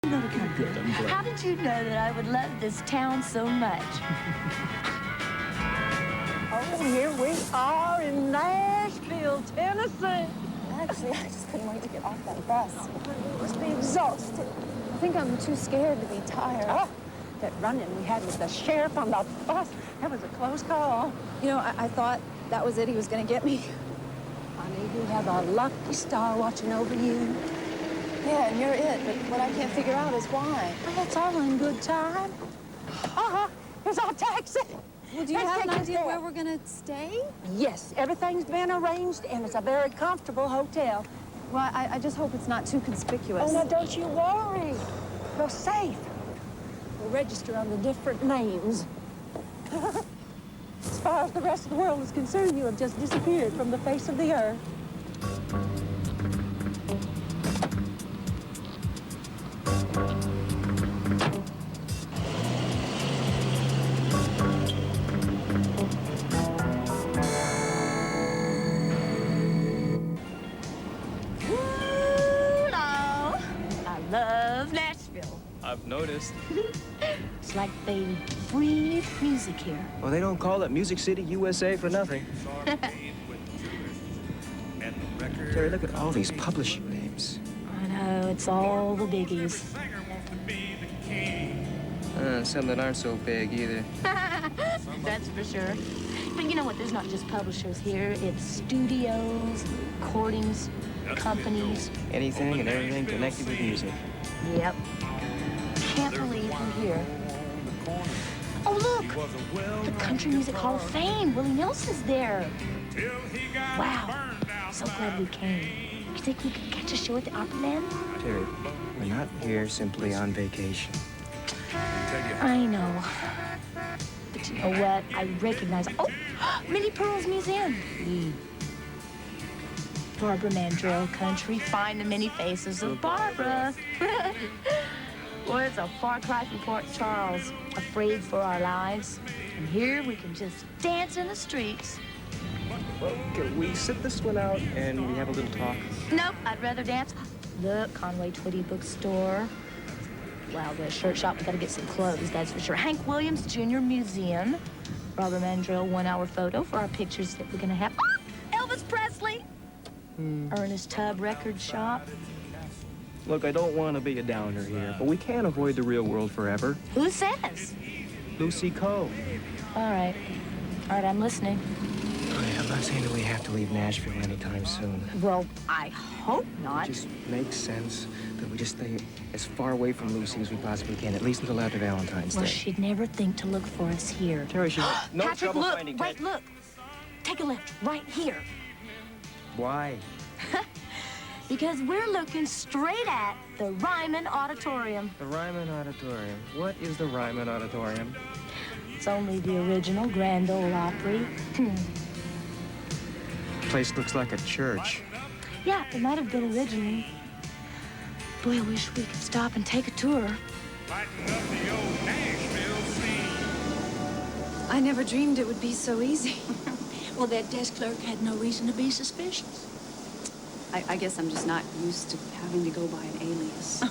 know to come here. How did you know that I would love this town so much? Oh, here we are in Nashville, Tennessee. Actually, I just couldn't wait to get off that bus. I must be exhausted. I think I'm too scared to be tired. Oh, that run-in we had with the sheriff on the bus, that was a close call. You know, I thought that was it. He was going to get me. Honey, you have a lucky star watching over you. Yeah, and you're it. But what I can't figure out is why. Well, it's all in good time. Here's our taxi. Well, do you have an idea where we're going to stay? Yes, everything's been arranged, and it's a very comfortable hotel. Well, I just hope it's not too conspicuous. Oh, no, don't you worry. You're safe. We'll register on the different names. As far as the rest of the world is concerned, you have just disappeared from the face of the earth. Love Nashville. I've noticed. It's like they breathe music here. Well, they don't call it Music City, USA for nothing. Terry, look at all these publishing names. I know, it's all the biggies. Some that aren't so big either. That's for sure. But you know what? There's not just publishers here. It's studios, recordings, companies. Anything and everything connected with music. Yep. Can't believe we're here. Oh, look! The Country Music Hall of Fame. Willie Nelson's there. Wow. So glad we came. You think we could catch a show at the Opryland? Terry, we're not here simply on vacation. I know. But you know what? I recognize... Oh! Minnie Pearl's Museum. Barbara Mandrell Country. Find the many faces of Barbara. Boy, it's a far cry from Port Charles. Afraid for our lives. And here we can just dance in the streets. Well, can we sit this one out and we have a little talk? Nope, I'd rather dance. Look, Conway Twitty Bookstore. Wow, the shirt shop, we gotta get some clothes, that's for sure. Hank Williams Jr. Museum. Barbara Mandrell 1-hour photo for our pictures that we're gonna have. Oh, Elvis Presley. Ernest Tubb Record Shop. Look, I don't want to be a downer here, but we can't avoid the real world forever. Who says? Lucy Coe. All right, I'm listening. I'm not saying that we have to leave Nashville anytime soon. Well, I hope not. It just makes sense that we just stay as far away from Lucy as we possibly can, at least until after Valentine's Day. Well, she'd never think to look for us here. Terry, she's no Patrick, trouble look, finding... wait, look. Take a left, right here. Why? Because we're looking straight at the Ryman Auditorium. The Ryman Auditorium. What is the Ryman Auditorium? It's only the original Grand Ole Opry. Place looks like a church. Yeah, it might have been originally. Boy, I wish we could stop and take a tour. I never dreamed it would be so easy. Well, that desk clerk had no reason to be suspicious. I guess I'm just not used to having to go by an alias.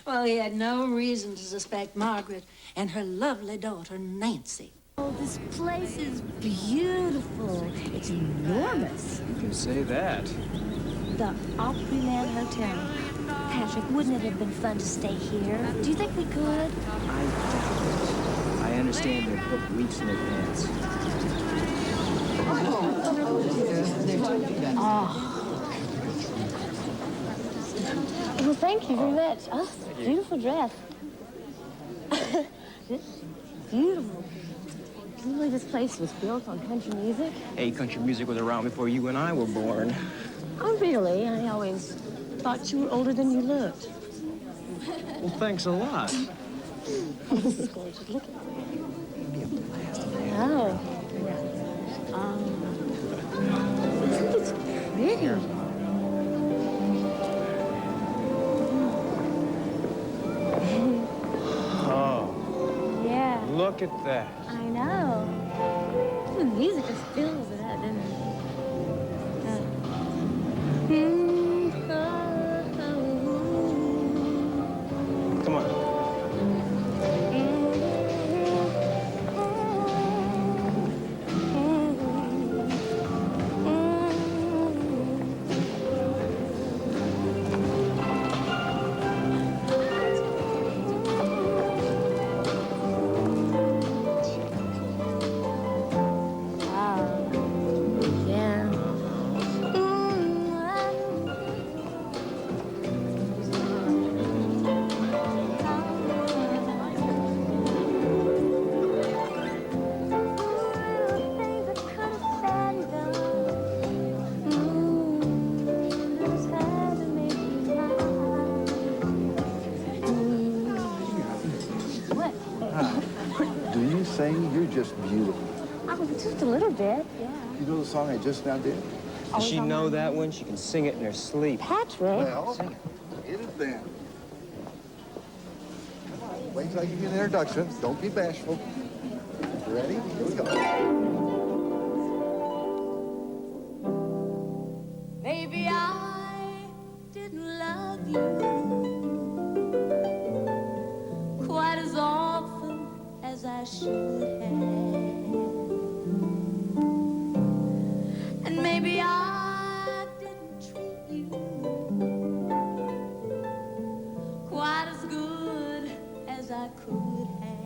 Well, he had no reason to suspect Margaret and her lovely daughter, Nancy. Oh, this place is beautiful. It's enormous. You can say that. The Opryland Hotel. Patrick, wouldn't it have been fun to stay here? Do you think we could? I doubt it. I understand they're booked weeks in advance. Oh. Well, thank you very much. Oh, beautiful dress. Beautiful. Can you believe this place was built on country music? Hey, country music was around before you and I were born. Oh, really? I always thought you were older than you looked. Well, thanks a lot. Oh, this is gorgeous. Look at it. It'd be a blast. Oh. Isn't this pretty? Oh. Yeah. Look at that. I know. The music just fills it up, doesn't it? beautiful. Oh, just a little bit, yeah. You know the song I just now did? Does she know that one? She can sing it in her sleep. Patrick. Well, it is then. Come on, wait till I give you an introduction. Don't be bashful. You ready? Here we go. Maybe I didn't love you quite as often as I should have. And maybe I didn't treat you quite as good as I could have.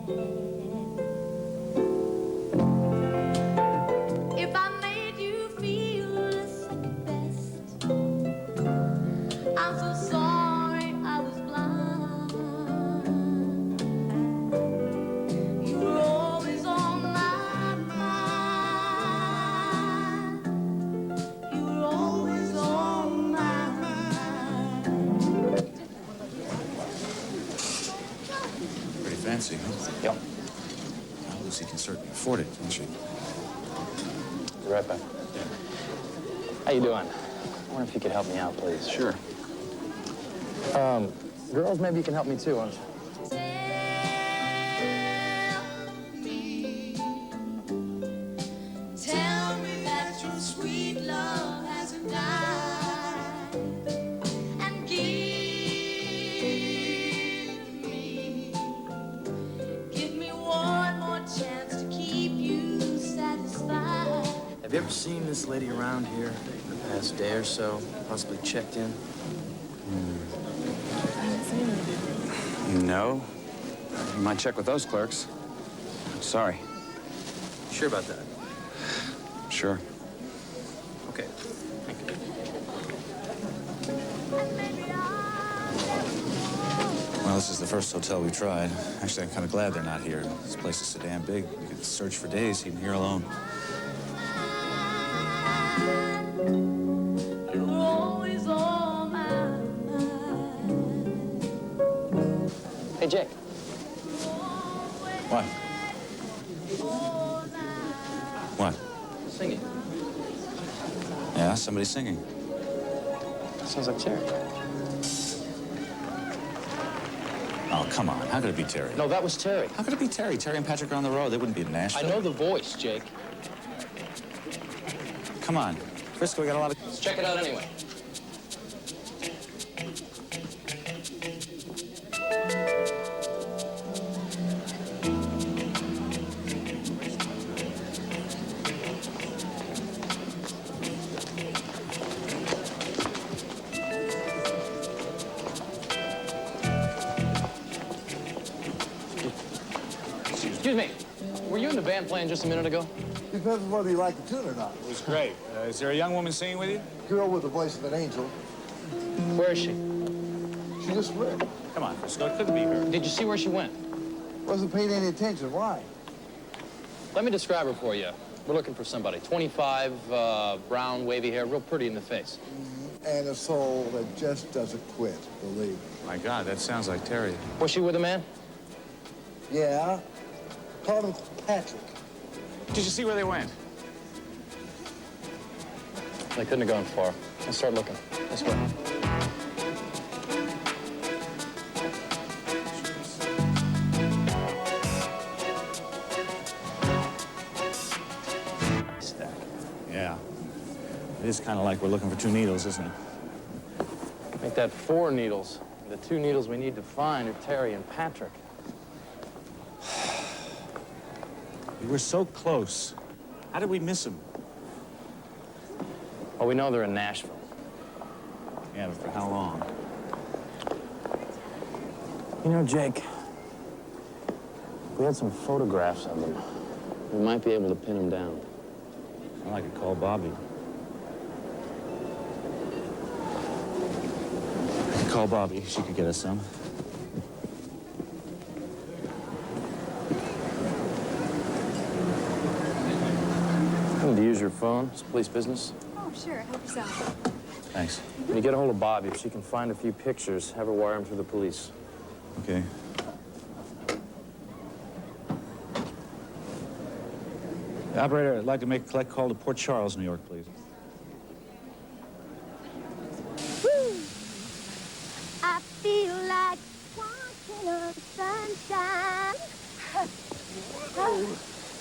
If I made you feel second best, I'm so sorry I was blind. You were always on my mind. You were always on my mind. Pretty fancy, huh? Yep. Well, Lucy can certainly afford it, can't she? Be right back. How you doing? I wonder if you could help me out, please. Sure. Girls, maybe you can help me too, won't you? Tell me that your sweet love hasn't died, and give me one more chance to keep you satisfied. Have you ever seen this lady around here in the past day or so? Possibly checked in? No. You might check with those clerks. Sorry. Sure about that? Sure. Okay. Thank you. Well, this is the first hotel we've tried. Actually, I'm kind of glad they're not here. This place is so damn big. We could search for days even here alone. You were always on my mind. Hey, Jake. What? What? Singing. Yeah, somebody's singing. Sounds like Terry. Oh, come on. How could it be Terry? No, that was Terry. How could it be Terry? Terry and Patrick are on the road. They wouldn't be in Nashville. I know the voice, Jake. Come on. Frisco, we got a lot of... Let's check it out anyway. Excuse me. Were you in the band playing just a minute ago? Depends on whether you like the tune or not. It was great. Is there a young woman singing with you? Girl with the voice of an angel. Where is she? She just went. Come on, Frisco. It couldn't be her. Did you see where she went? Wasn't paying any attention. Why? Let me describe her for you. We're looking for somebody. 25, brown, wavy hair, real pretty in the face. And a soul that just doesn't quit, believe me. My God, that sounds like Terry. Was she with a man? Yeah. Call him Patrick. Did you see where they went? They couldn't have gone far. Let's start looking. This way. Stack. Yeah. It is kind of like we're looking for two needles, isn't it? Make that 4 needles. The 2 needles we need to find are Terry and Patrick. We were so close. How did we miss them? Well, we know they're in Nashville. Yeah, but for how long? You know, Jake, if we had some photographs of them, we might be able to pin them down. Well, I could call Bobby. I could call Bobby. She could get us some. I need to use your phone. It's police business. Oh, sure. Help yourself. Thanks. When you get a hold of Bobby, if she can find a few pictures, have her wire them to the police. Okay. Operator, I'd like to make a collect call to Port Charles, New York, please. Woo! I feel like walking on sunshine.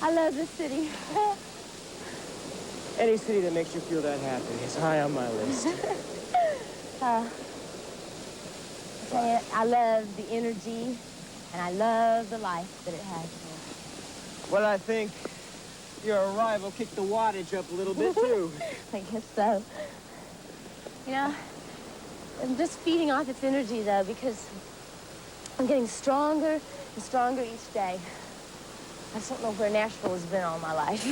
I love this city. Any city that makes you feel that happy is high on my list. I love the energy, and I love the life that it has. Well, I think your arrival kicked the wattage up a little bit, too. I guess so. You know, I'm just feeding off its energy, though, because I'm getting stronger and stronger each day. I just don't know where Nashville has been all my life.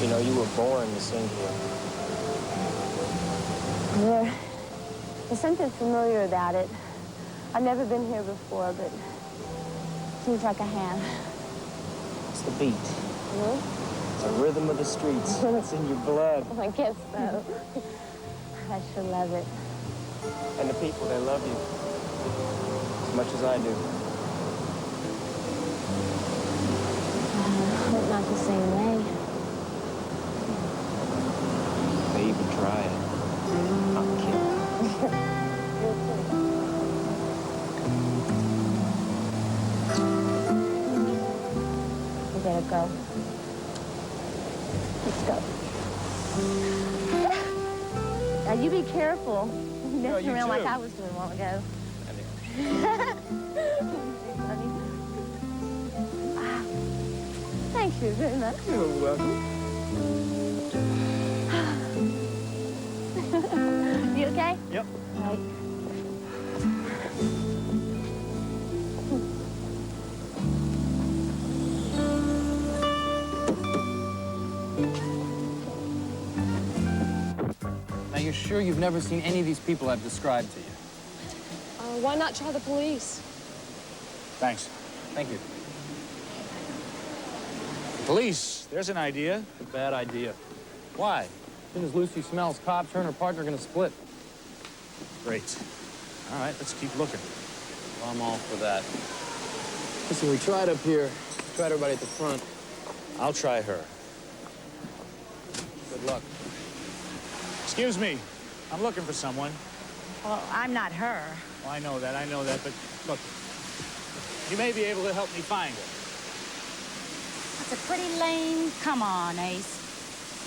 You know, you were born to sing here. There's something familiar about it. I've never been here before, but it seems like I have. It's the beat. It's the rhythm of the streets. It's in your blood. I guess so. I sure love it. And the people, they love you as much as I do. But not the same way. They even try it. I'm kidding. We better go. Let's go. Now, you be careful. You're messing you around like too. I was doing a while ago. Thank you very much. You're welcome. You okay? Yep. All right. Now, you're sure you've never seen any of these people I've described to you? Why not try the police? Thanks. Thank you. Police, there's an idea. A bad idea. Why? As soon as Lucy smells cops, her and her partner are gonna split. Great. All right, let's keep looking. Well, I'm all for that. Listen, we tried up here. We tried everybody at the front. I'll try her. Good luck. Excuse me. I'm looking for someone. Well, I'm not her. Well, I know that, but look, you may be able to help me find her. That's a pretty lame come on, Ace.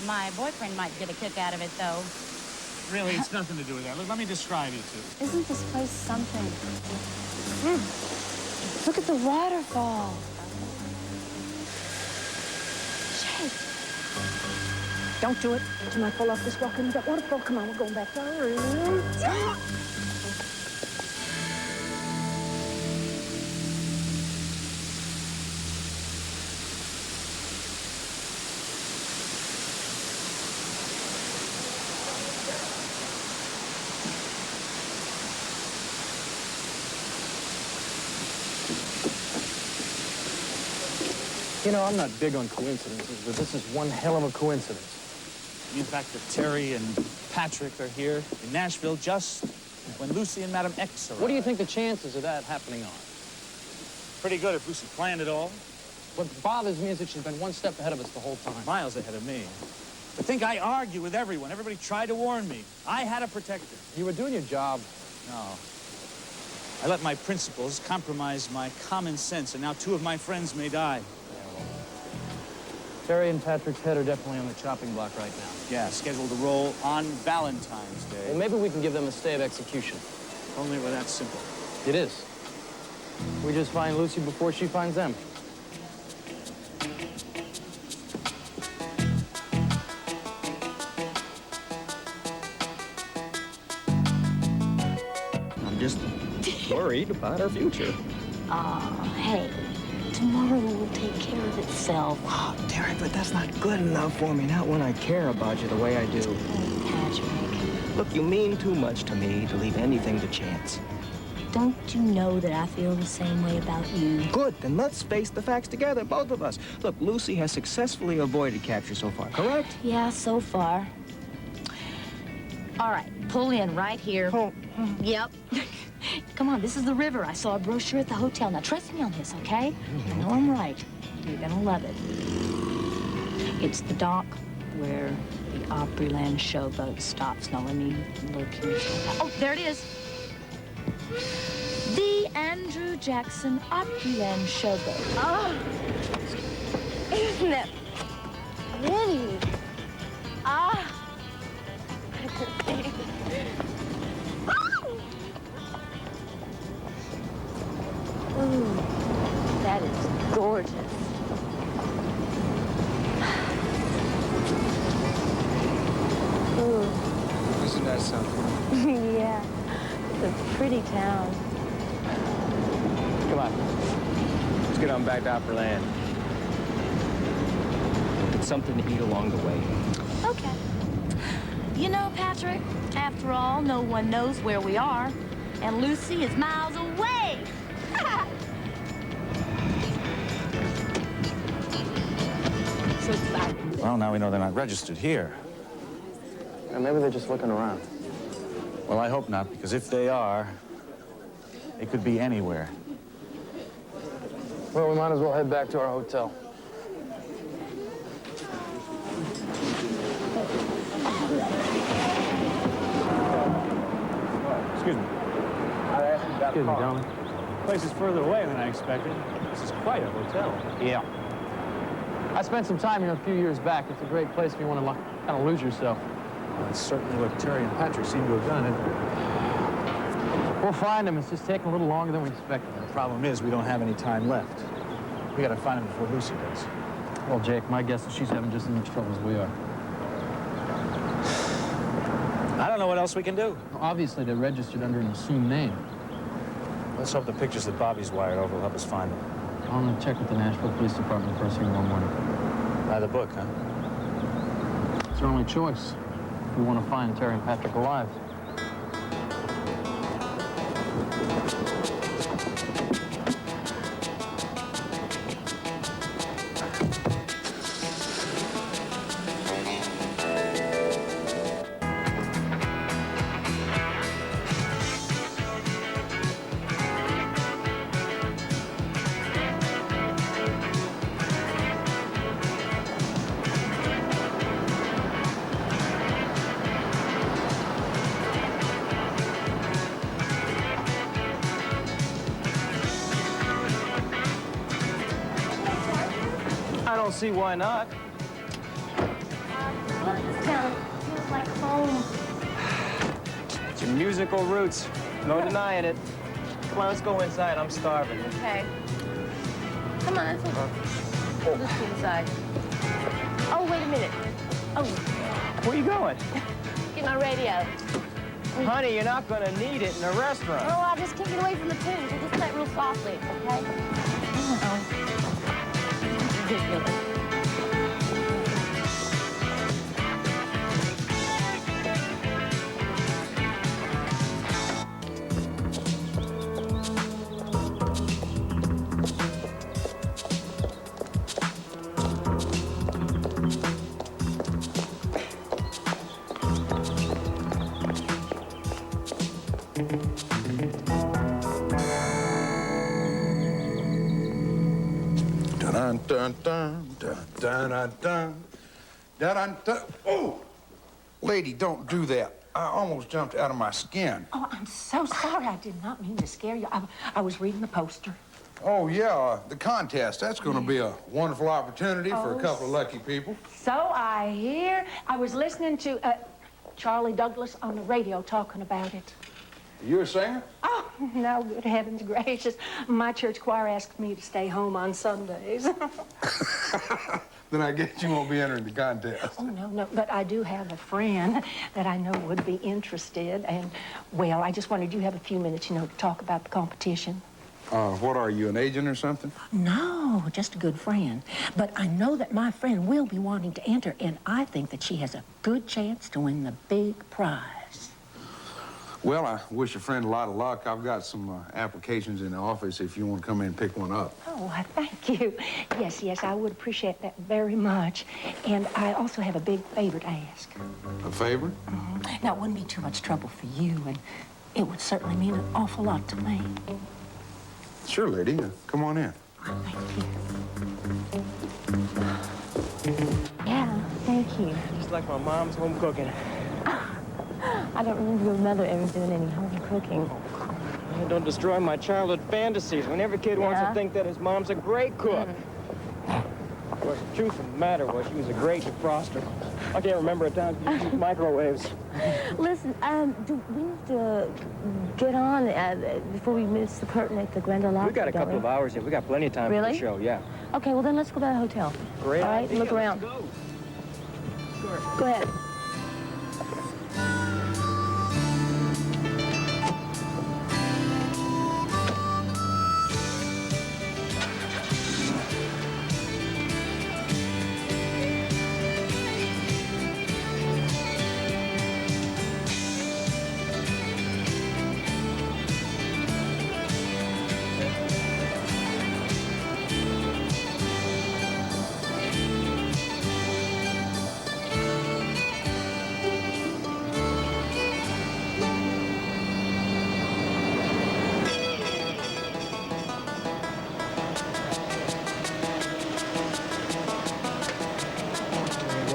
My boyfriend might get a kick out of it, though. Really, it's nothing to do with that. Look, let me describe you two. Isn't this place something? Look at the waterfall. Don't do it. You might fall off this walk into that waterfall. Come on, we're going back to our room. You know, I'm not big on coincidences, but this is one hell of a coincidence. The fact that Terry and Patrick are here in Nashville just when Lucy and Madam X arrived. What do you think the chances of that happening are? Pretty good if Lucy planned it all. What bothers me is that she's been one step ahead of us the whole time. Miles ahead of me. To think I argue with everyone. Everybody tried to warn me. I had to protect her. You were doing your job. No. I let my principles compromise my common sense, and now two of my friends may die. Terry and Patrick's head are definitely on the chopping block right now. Yeah, scheduled to roll on Valentine's Day. Well, maybe we can give them a stay of execution. Only were that simple. It is. We just find Lucy before she finds them. I'm just worried about our future. Hey, tomorrow will take care of itself. Oh, Derek, but that's not good enough for me. Not when I care about you the way I do. Oh, Patrick, Look, you mean too much to me to leave anything to chance. don't you know that I feel the same way about you? Good, then let's face the facts together, both of us. Look, Lucy has successfully avoided capture so far, correct? Yeah, so far. All right, pull in right here. Oh. Yep. Come on, this is the river. I saw a brochure at the hotel. Now, trust me on this, okay? I know I'm right. You're gonna love it. It's the dock where the Opryland showboat stops. Now, let me look here. Oh, there it is. The Andrew Jackson Opryland showboat. Oh, isn't it pretty? Ah. Ooh, that is gorgeous. Ooh. Isn't that something? Yeah, it's a pretty town. Come on. Let's get on back to Opryland. Get something to eat along the way. Okay. You know, Patrick, after all, no one knows where we are, and Lucy is miles away. So exciting. Well, now we know they're not registered here. Yeah, maybe they're just looking around. Well, I hope not, because if they are, it could be anywhere. Well, we might as well head back to our hotel. Excuse me. Excuse me, gentlemen. The place is further away than I expected. This is quite a hotel. Yeah. I spent some time here a few years back. It's a great place if you want to kind of lose yourself. Well, that's certainly what Terry and Patrick seem to have done. We'll find him. It's just taking a little longer than we expected. The problem is we don't have any time left. We gotta find him before Lucy does. Well, Jake, my guess is she's having just as much trouble as we are. I don't know what else we can do. Obviously, they're registered under an assumed name. Let's hope the pictures that Bobby's wired over will help us find them. I'm going to check with the Nashville Police Department first thing tomorrow morning. By the book, huh? It's our only choice. We want to find Terry and Patrick alive. I don't see why not. This town feels like home. It's your musical roots. No denying it. Come on, let's go inside. I'm starving. Okay. Come on, let's go. Let's go inside. Oh, wait a minute. Oh, Where are you going? get my radio. Honey, you're not gonna need it in a restaurant. Oh, I just can't get away from the tunes. You just play it real softly, okay? Oh. Ridiculous. Dun dun dun dun dun dun dun dun dun. Oh, lady, don't do that. I almost jumped out of my skin. Oh, I'm so sorry. I did not mean to scare you. I was reading the poster. Oh yeah, the contest. That's going to be a wonderful opportunity for a couple of lucky people. So I hear. I was listening to Charlie Douglas on the radio talking about it. You a singer? Oh, no, good heavens gracious. My church choir asked me to stay home on Sundays. Then I guess you won't be entering the contest. Oh, no, but I do have a friend that I know would be interested. And, well, I just wondered, you have a few minutes, to talk about the competition? What are you, an agent or something? No, just a good friend. But I know that my friend will be wanting to enter, and I think that she has a good chance to win the big prize. Well, I wish your friend a lot of luck. I've got some applications in the office if you want to come in and pick one up. Oh, thank you. Yes, yes, I would appreciate that very much. And I also have a big favor to ask. A favor? Now, it wouldn't be too much trouble for you, and it would certainly mean an awful lot to me. Sure, lady. Come on in. Thank you. Yeah, thank you. Just like my mom's home cooking. I don't remember your mother ever doing any home cooking. Don't destroy my childhood fantasies when every kid wants to think that his mom's a great cook. Of course, the truth of the matter was she was a great defroster. I can't remember a time she used microwaves. Listen, do we need to get on before we miss the curtain at the Grand Ole Opry? We got a couple of hours here. We got plenty of time for the show, yeah. Okay, well then let's go to the hotel. Great All right, idea. look around. Let's go. Go ahead.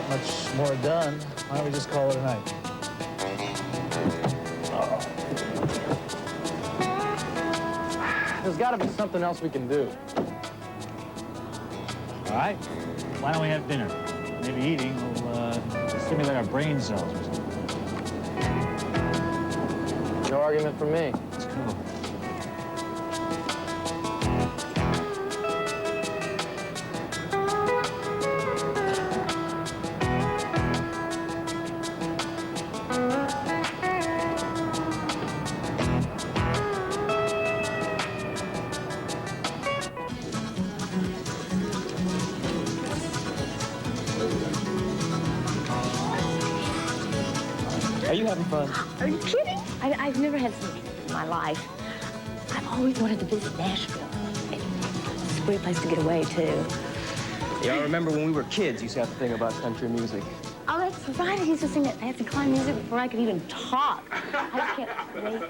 Much more done. Why don't we just call it a night? There's got to be something else we can do. All right. Why don't we have dinner? Maybe eating will stimulate our brain cells or something. No argument from me. Let's go. Are you having fun? Are you kidding? I've never had so much fun in my life. I've always wanted to visit Nashville. It's a great place to get away, too. Yeah, I remember when we were kids, you used to have to think about country music. Oh, that's right. I used to sing that fancy clown music before I could even talk. I just can't wait.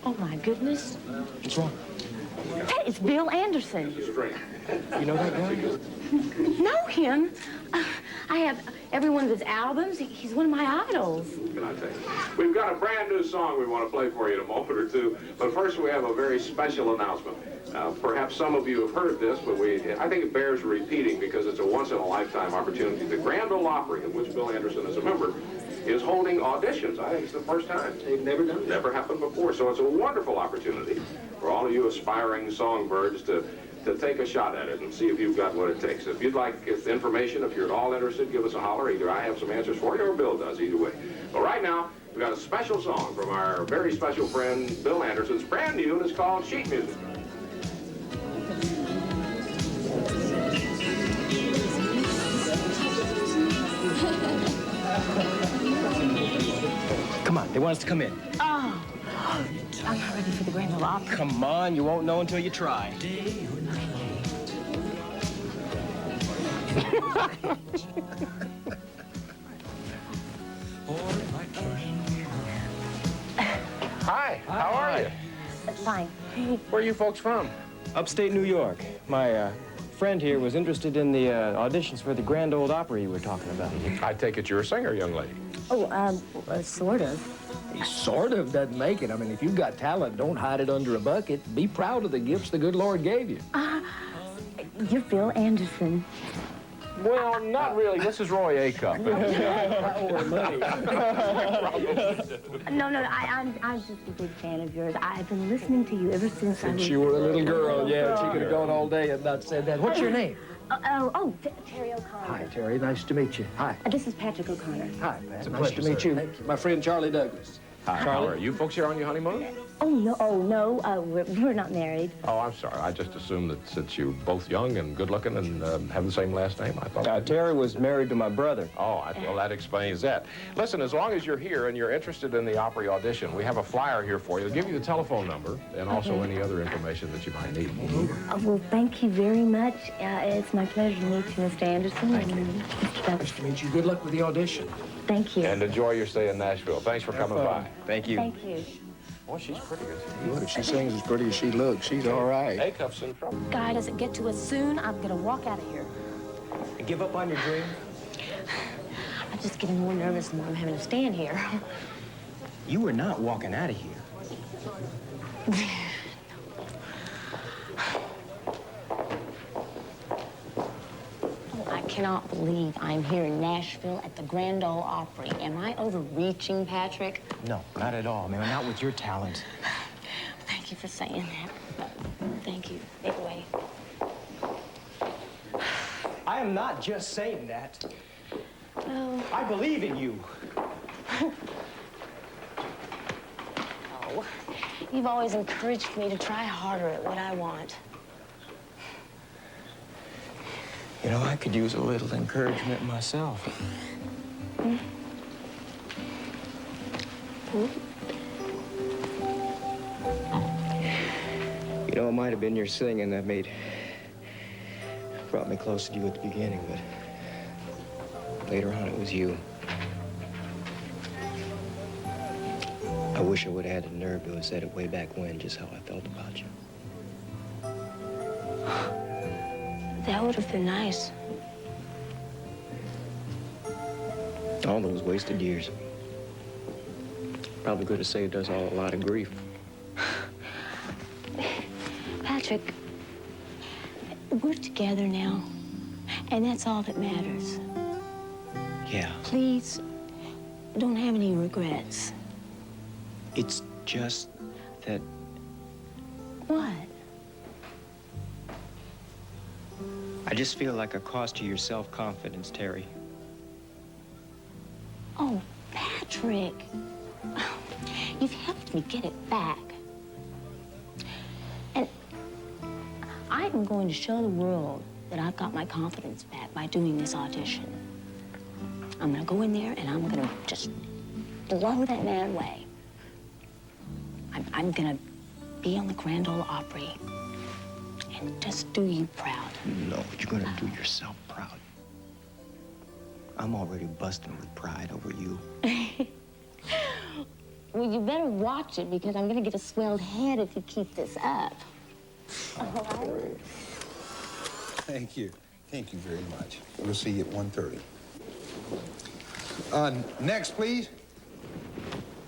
Oh, my goodness. What's wrong? Hey, it's Bill Anderson. You know that guy? Know him? I have every one of his albums. He's one of my idols. Can I tell you? We've got a brand new song we want to play for you in a moment or two. But first, we have a very special announcement. Perhaps some of you have heard this, but I think it bears repeating because it's a once-in-a-lifetime opportunity. The Grand Ole Opry, of which Bill Anderson is a member, is holding auditions. I think it's the first time. They've never done it. Never happened before. So it's a wonderful opportunity for all of you aspiring songbirds to take a shot at it and see if you've got what it takes. If you'd like information, if you're at all interested, give us a holler. Either I have some answers for you or Bill does, either way. But right now, we've got a special song from our very special friend, Bill Anderson. It's brand new, and it's called Sheet Music. Come on, they want us to come in. Oh, I'm not ready for the Grand Ole Opry. Come on, you won't know until you try. Hi, how are you? Fine. Where are you folks from? Upstate New York. My friend here was interested in the auditions for the Grand Ole Opry you were talking about. I take it you're a singer, young lady. Oh, sort of. Sort of doesn't make it. I mean, if you've got talent, don't hide it under a bucket. Be proud of the gifts the good Lord gave you. You're Bill Anderson. Well, not really. This is Roy Acuff. No, I'm just a big fan of yours. I've been listening to you ever since I was... Since you were a little girl, yeah, she could have gone all day and not said that. What's your name? Terry O'Connor. Hi, Terry. Nice to meet you. Hi. This is Patrick O'Connor. Hi, Pat. It's a nice pleasure, to meet sir. you. My friend Charlie Douglas. Hi, how are you? You folks here on your honeymoon? Oh, no, we're not married. Oh, I'm sorry. I just assumed that since you're both young and good-looking and have the same last name, I thought... Terry was married to my brother. Oh, well, that explains that. Listen, as long as you're here and you're interested in the Opry audition, we have a flyer here for you. It'll give you the telephone number and also any other information that you might need. Well, thank you very much. It's my pleasure to meet you, Mr. Anderson. Thank you. Nice to meet you. Good luck with the audition. Thank you. And enjoy your stay in Nashville. Thanks for coming by. Thank you. Thank you. Boy, she's pretty good. Look, if she sings as pretty as she looks, she's all right. A-cuff's in trouble. Guy doesn't get to us soon, I'm gonna walk out of here. And give up on your dream? I'm just getting more nervous than I'm having to stand here. You were not walking out of here. I cannot believe I'm here in Nashville at the Grand Ole Opry. Am I overreaching, Patrick? No, not at all, man. Not with your talent. Thank you for saying that. Thank you. Anyway. I am not just saying that. Oh. I believe in you. Oh, you've always encouraged me to try harder at what I want. You know, I could use a little encouragement myself. You know, it might have been your singing that brought me close to you at the beginning, but later on it was you. I wish I would have had the nerve to have said it way back when, just how I felt about you. That would have been nice. All those wasted years. Probably could have saved us all a lot of grief. Patrick, we're together now, and that's all that matters. Yeah. Please, don't have any regrets. It's just that... What? I just feel like a cost to your self-confidence, Terry. Oh, Patrick. You've helped me get it back. And I'm going to show the world that I've got my confidence back by doing this audition. I'm gonna go in there and I'm gonna just blow that man away. I'm gonna be on the Grand Ole Opry and just do you proud. No, you're gonna do yourself proud. I'm already busting with pride over you. Well, you better watch it because I'm gonna get a swelled head if you keep this up. All right? Thank you. Thank you very much. We'll see you at 1:30. Next, please.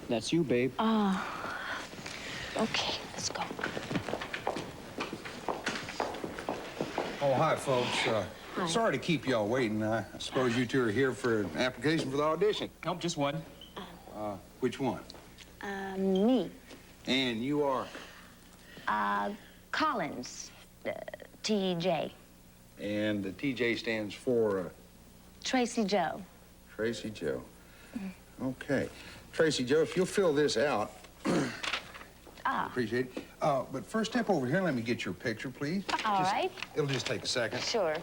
That's you, babe. Okay, let's go. Oh, hi, folks. Sorry to keep y'all waiting. I suppose you two are here for an application for the audition. Nope, just one. Which one? Me. And you are? Collins, T.J. And the TJ stands for? Tracy Joe. Tracy Joe. Okay. Tracy Joe, if you'll fill this out, appreciate it. But first, step over here and let me get your picture, please. All right. It'll just take a second. Sure.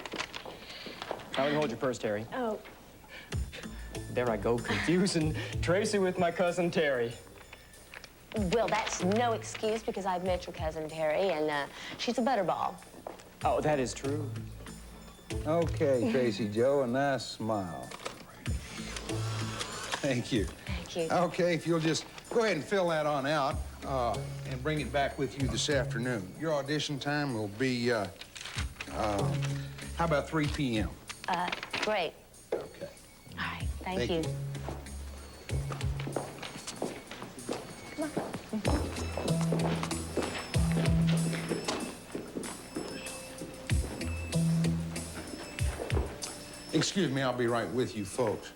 Now let me hold your purse, Terry. Oh. There I go, confusing Tracy with my cousin Terry. Well, that's no excuse because I've met your cousin Terry, and she's a butterball. Oh, that is true. Okay, Tracy Joe, a nice smile. Thank you. Thank you. Okay, if you'll just go ahead and fill that on out and bring it back with you this afternoon. Your audition time will be, how about 3 p.m.? Great. Okay. All right, thank you. Excuse me, I'll be right with you folks.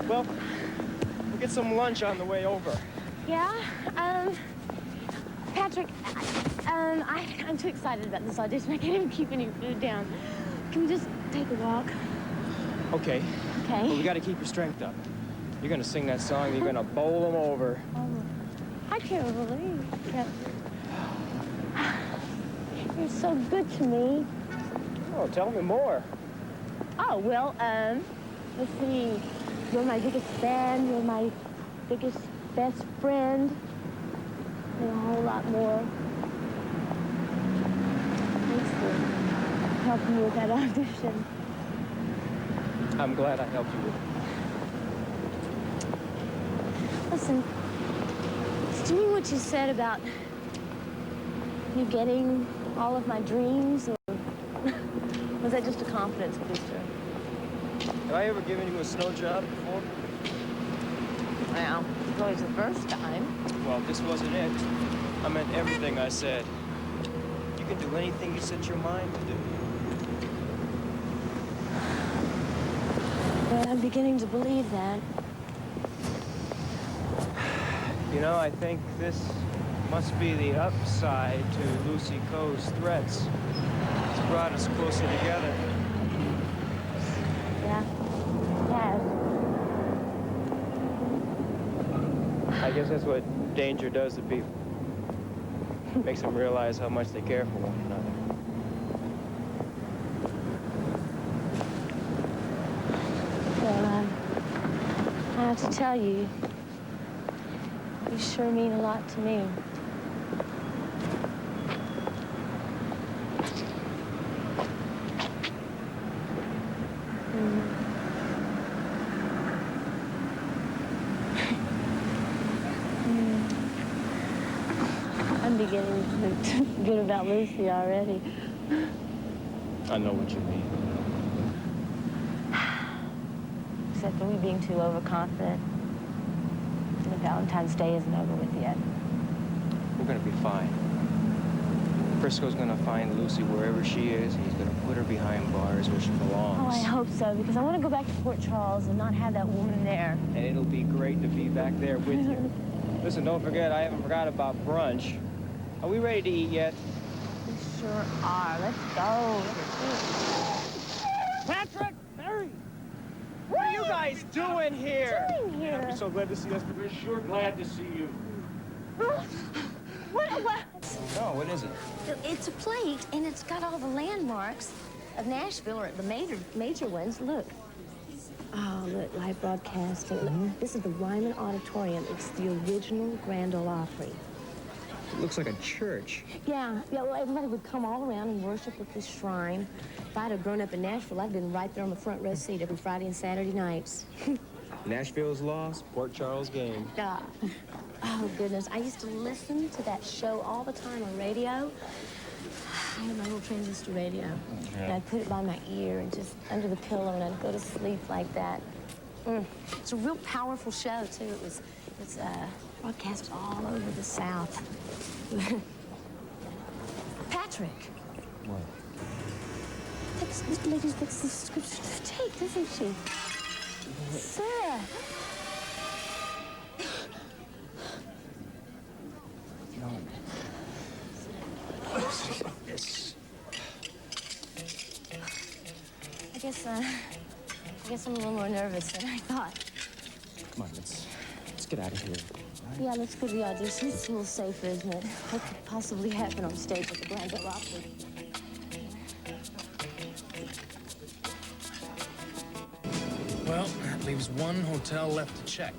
Well, we'll get some lunch on the way over. Yeah, Patrick, I'm too excited about this audition. I can't even keep any food down. Can we just take a walk? Okay. Okay. But we gotta keep your strength up. You're gonna sing that song, and you're gonna bowl them over. I can't believe that. You're so good to me. Oh, tell me more. Oh, well, let's see. You're my biggest fan. You're my biggest best friend. And a whole lot more. Thanks for helping me with that audition. I'm glad I helped you with it. Listen, did you mean what you said about you getting all of my dreams, or was that just a confidence booster? Have I ever given you a snow job before? Well, it's always the first time. Well, this wasn't it. I meant everything I said. You can do anything you set your mind to do. Well, I'm beginning to believe that. You know, I think this must be the upside to Lucy Coe's threats. It's brought us closer together. Yeah. Yes. I guess that's what danger does to people. Makes them realize how much they care for one another. Well, I have to tell you, you sure mean a lot to me. I'm beginning to feel good about Lucy already. I know what you mean. Except for me being too overconfident. And the Valentine's Day isn't over with yet. We're gonna be fine. Frisco's gonna find Lucy wherever she is, and he's gonna put her behind bars where she belongs. Oh, I hope so, because I want to go back to Port Charles and not have that woman there. And it'll be great to be back there with you. Listen, don't forget, I haven't forgot about brunch. Are we ready to eat yet? We sure are. Let's go. Patrick! Mary! What are you guys doing here? I'm so glad to see us. We're sure glad to see you. What? No, what is it? It's a plate, and it's got all the landmarks of Nashville, or the major ones. Look. Oh, look, live broadcasting. Look, this is the Ryman Auditorium. It's the original Grand Ole Opry. It looks like a church. Yeah, well, everybody would come all around and worship at this shrine. If I'd have grown up in Nashville, I'd been right there on the front row seat every Friday and Saturday nights. Nashville's lost, Port Charles game. Oh, goodness. I used to listen to that show all the time on radio. I had my little transistor radio. Yeah. And I'd put it by my ear and just under the pillow, and I'd go to sleep like that. It's a real powerful show, too. It's broadcast all over the South. Patrick. What? This lady's got the subscription to take, doesn't she? Sarah. No. I guess I'm a little more nervous than I thought. Come on, let's get out of here. Yeah, let's go to the audition. It's a little safer, isn't it? What could possibly happen on stage at the Grand Ole Opry? Well, that leaves one hotel left to check.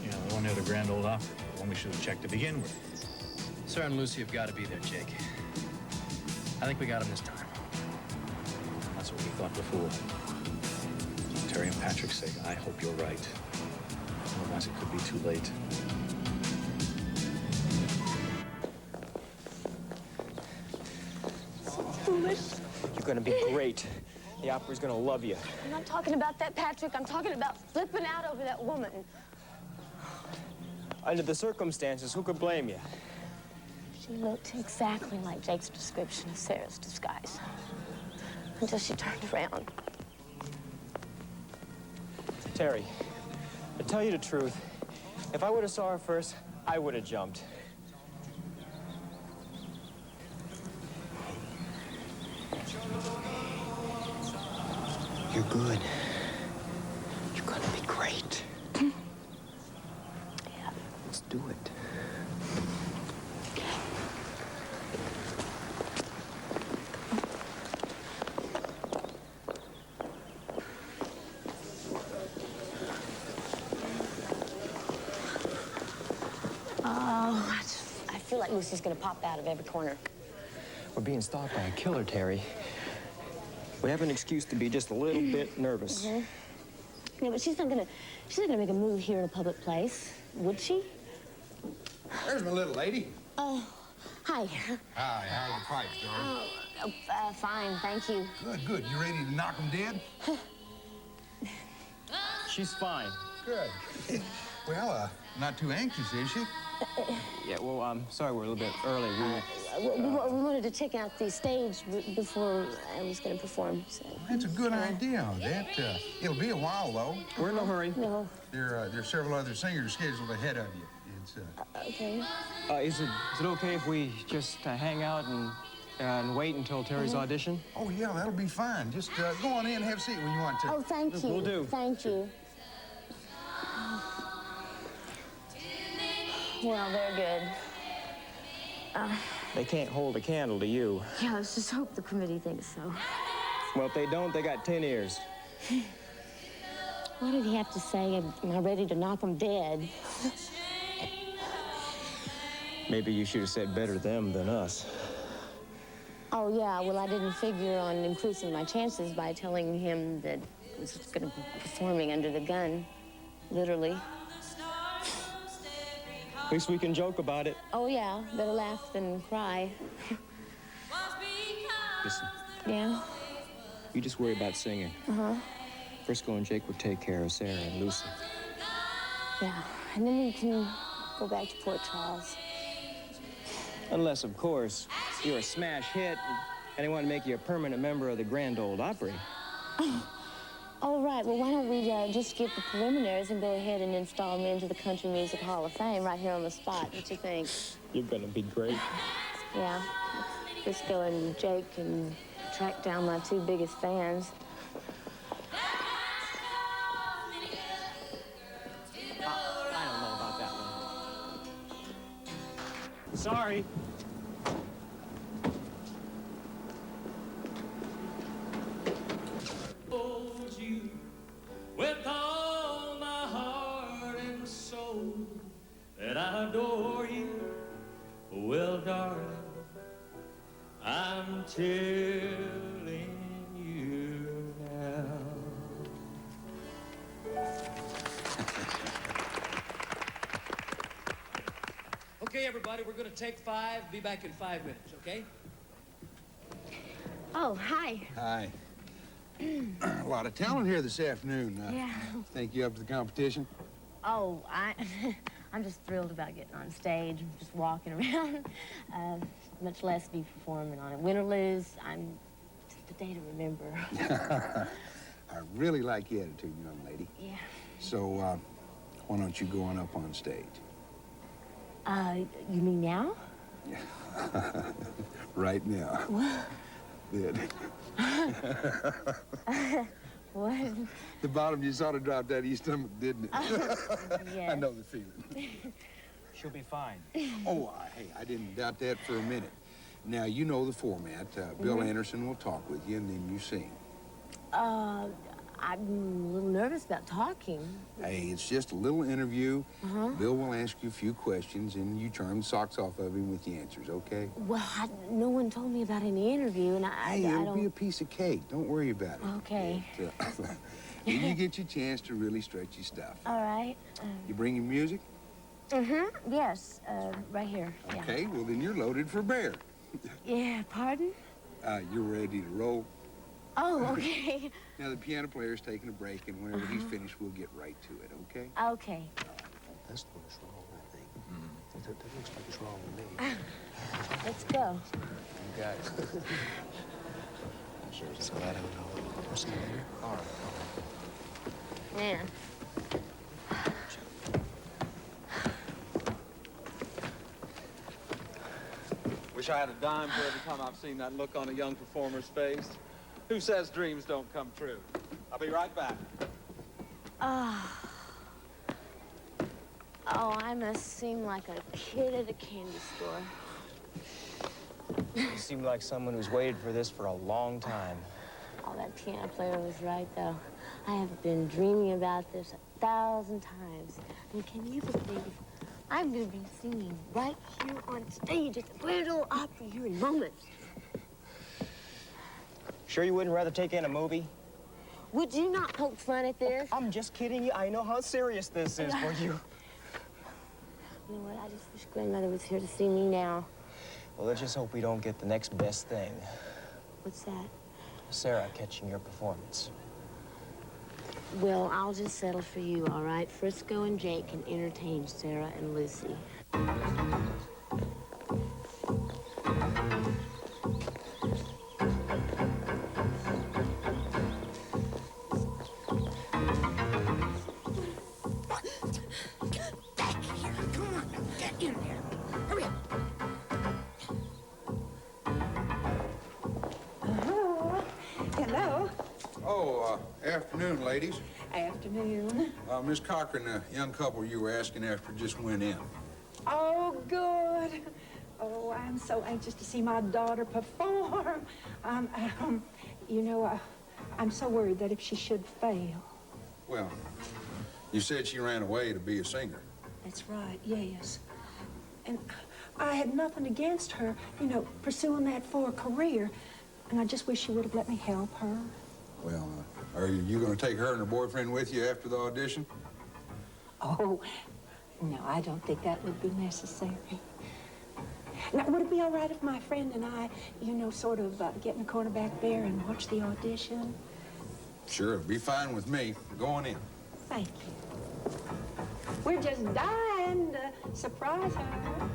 Yeah, the one near the Grand Ole Opry. The one we should have checked to begin with. Sir and Lucy have got to be there, Jake. I think we got him this time. That's what we thought before. For Terry and Patrick's sake, I hope you're right. Otherwise, it could be too late. Foolish. You're gonna be great. The Opry's gonna love you. I'm not talking about that, Patrick. I'm talking about flipping out over that woman. Under the circumstances, who could blame you? She looked exactly like Jake's description of Sarah's disguise. Until she turned around. Terry, to tell you the truth, if I would have saw her first, I would have jumped. You're good. You're gonna be great. Yeah. Let's do it. Oh, I feel like Lucy's gonna pop out of every corner. We're being stalked by a killer, Terry. We have an excuse to be just a little bit nervous. Yeah, but she's not gonna make a move here in a public place, would she? There's my little lady. Oh, hi. Hi, how are the pipes, darling? Fine, thank you. Good, good. You ready to knock them dead? She's fine. Good. Well, not too anxious, is she? Yeah, well, I'm sorry we're a little bit early. We wanted to check out the stage before I was going to perform. So. That's a good idea. It'll be a while, though. We're in no hurry. No. There are several other singers scheduled ahead of you. It's Okay. Is it okay if we just hang out and wait until Terry's audition? Oh, yeah, that'll be fine. Just go on in and have a seat when you want to. Oh, thank you. Will do. Thank you. Well, they're good. They can't hold a candle to you. Yeah, let's just hope the committee thinks so. Well, if they don't, they got 10 ears. What did he have to say? Am I ready to knock them dead? Maybe you should have said better them than us. Oh, yeah. Well, I didn't figure on increasing my chances by telling him that I was going to be performing under the gun, literally. At least we can joke about it. Oh, yeah. Better laugh than cry. Listen, Yeah? you just worry about singing. Uh-huh. Frisco and Jake will take care of Sarah and Lucy. Yeah. And then we can go back to Port Charles. Unless, of course, you're a smash hit and they want to make you a permanent member of the Grand Ole Opry. All right. Well, why don't we just skip the preliminaries and go ahead and install me into the Country Music Hall of Fame right here on the spot? What you think? You're gonna be great. Yeah. Frisco and Jake can track down my two biggest fans. I don't know about that one. Sorry. Hold you with all my heart and soul, that I adore you. Well, darling, I'm telling you now. Okay, everybody, we're going to take 5. Be back in 5 minutes, okay? Oh, hi. Hi. A lot of talent here this afternoon. Yeah. Think you up to the competition? Oh, I'm just thrilled about getting on stage and just walking around. Much less be performing on it. Win or lose, I'm just a day to remember. I really like your attitude, young lady. Yeah. So, why don't you go on up on stage? You mean now? Right now. What? Good. What? The bottom just sort of dropped out of your stomach, didn't it? Yes. I know the feeling. She'll be fine. Oh, hey, I didn't doubt that for a minute. Now, you know the format. Bill Anderson will talk with you, and then you sing. I'm a little nervous about talking. Hey, it's just a little interview. Bill will ask you a few questions, and you turn the socks off of him with the answers, okay? Well, no one told me about any interview, and I It'll don't... be a piece of cake. Don't worry about it. Okay. Then you get your chance to really stretch your stuff. All right. You bring your music? Yes, right here. Yeah. Okay, well, then you're loaded for bear. Yeah, pardon? You're ready to roll. Oh, okay. Now, the piano player's taking a break, and whenever he's finished, we'll get right to it, okay? Okay. That's what's wrong, I think. That looks like it's wrong with me. Let's go. You got it. I'm sure it's glad I would know. I'll see you later. All right. Man. Wish I had a dime for every time I've seen that look on a young performer's face. Who says dreams don't come true? I'll be right back. Oh, I must seem like a kid at a candy store. You seem like someone who's waited for this for a long time. Oh, that piano player was right, though. I have been dreaming about this 1,000 times. I mean, can you believe I'm going to be singing right here on stage at the Grand Ole Opry here in moments? Sure you wouldn't rather take in a movie? Would you not poke fun at this? I'm just kidding you. I know how serious this is for you. You know what? I just wish Grandmother was here to see me now. Well, let's just hope we don't get the next best thing. What's that? Sarah catching your performance. Well, I'll just settle for you, all right? Frisco and Jake can entertain Sarah and Lucy. Hello. Oh, afternoon, ladies. Afternoon. Miss Cochran, the young couple you were asking after just went in. Oh, good. Oh, I'm so anxious to see my daughter perform. You know, I'm so worried that if she should fail. Well, you said she ran away to be a singer. That's right, yes. And I had nothing against her, you know, pursuing that for a career. And I just wish she would have let me help her. Well, are you going to take her and her boyfriend with you after the audition? Oh, no, I don't think that would be necessary. Now, would it be all right if my friend and I, you know, sort of get in the corner back there and watch the audition? Sure, it'll be fine with me. Go on in. Thank you. We're just dying to surprise her.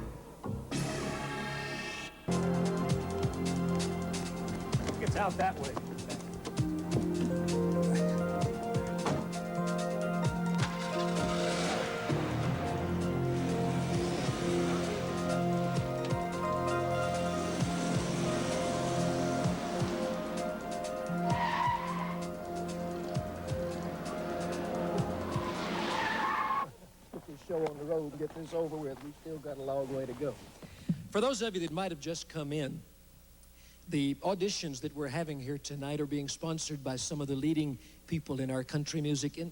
It's out that way. Get this show on the road and get this over with. We've still got a long way to go. For those of you that might have just come in, the auditions that we're having here tonight are being sponsored by some of the leading people in our country music. And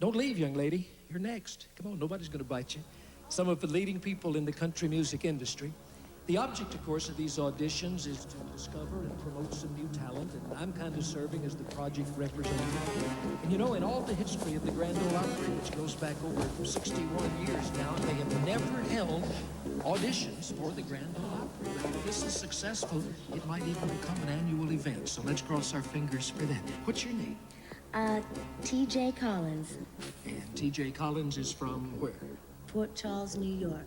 don't leave, young lady. You're next. Come on, nobody's going to bite you. Some of the leading people in the country music industry. The object, of course, of these auditions is to discover and promote some new talent, and I'm kind of serving as the project representative. And you know, in all the history of the Grand Ole Opry, which goes back over 61 years now, they have never held auditions for the Grand Ole Opry. But if this is successful, it might even become an annual event, so let's cross our fingers for that. What's your name? T.J. Collins, And T.J. Collins is from where? Port Charles, New York.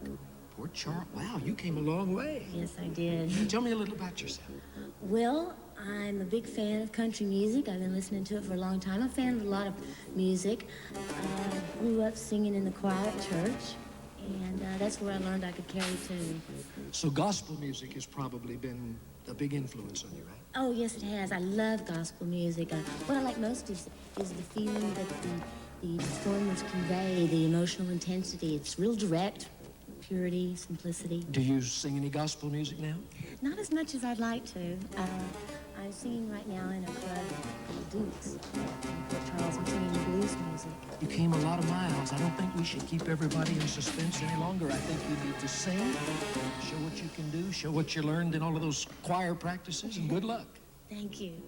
Port Charles. Wow, you came a long way. Yes, I did. Tell me a little about yourself. Well, I'm a big fan of country music. I've been listening to it for a long time. I'm a fan of a lot of music. I grew up singing in the choir at church, and that's where I learned I could carry a tune. So gospel music has probably been a big influence on you, right? Oh, yes, it has. I love gospel music. What I like most is the feeling that the performers convey, the emotional intensity. It's real direct, purity, simplicity. Do you sing any gospel music now? Not as much as I'd like to. I'm singing right now in a club called Dukes. Charles, I'm singing blues music. You came a lot of miles. I don't think we should keep everybody in suspense any longer. I think you need to sing, show what you can do, show what you learned in all of those choir practices, and good luck. Thank you.